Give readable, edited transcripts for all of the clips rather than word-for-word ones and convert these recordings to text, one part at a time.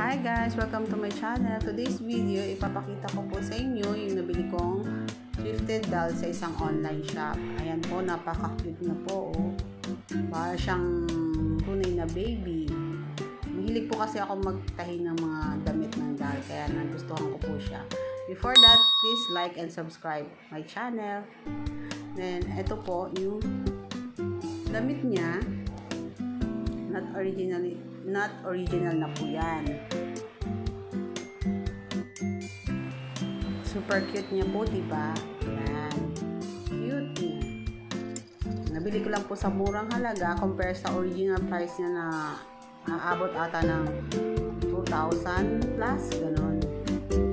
Hi guys! Welcome to my channel. Today's video, ipapakita ko po sa inyo yung nabili kong thrifted doll sa isang online shop. Ayan po, napaka-cute na po. Oh. Para siyang tunay na baby. Mahilig po kasi ako magtahi ng mga damit ng doll, kaya nagustuhan ko po siya. Before that, please like and subscribe my channel. Then, ito po yung damit niya. Not original na po yan. Super cute niya po, diba? Yan. Cute niya. Nabili ko lang po sa murang halaga compare sa original price niya na aabot ata ng 2,000 plus, ganun.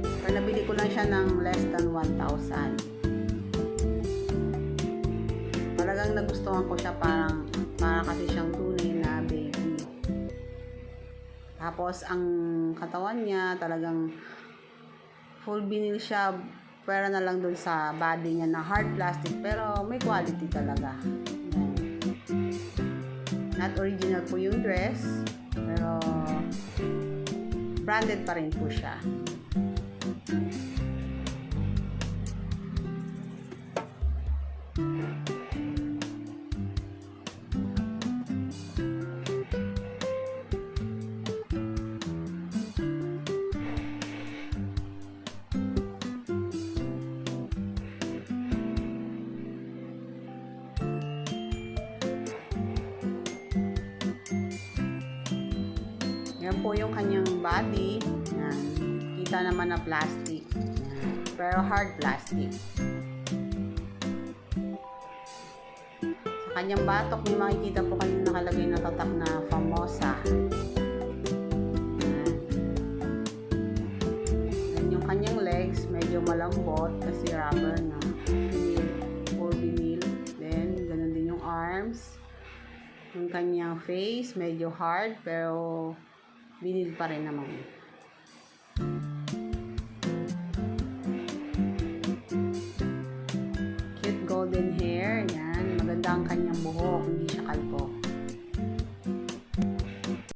Pero nabili ko lang siya ng less than 1,000. Talagang nagustuhan ko siya, para kasi siyang tunay na baby. Tapos ang katawan niya talagang full vinyl siya, pero na lang dun sa body niya na hard plastic, pero may quality talaga. Not original po yung dress, pero branded pa rin po siya. Yan po yung kanyang body. Yan. Kita naman na plastic. Pero hard plastic. Sa kanyang batok, may makikita po kayo nakalagay na tatak na Famosa. Yan yung kanyang legs. Medyo malambot kasi rubber na. Full vinyl. Then, ganun din yung arms. Yung kanyang face, medyo hard, pero vinyl pa rin naman. Cute golden hair. Yan. Maganda ang kanyang buhok. Hindi siya kalbo.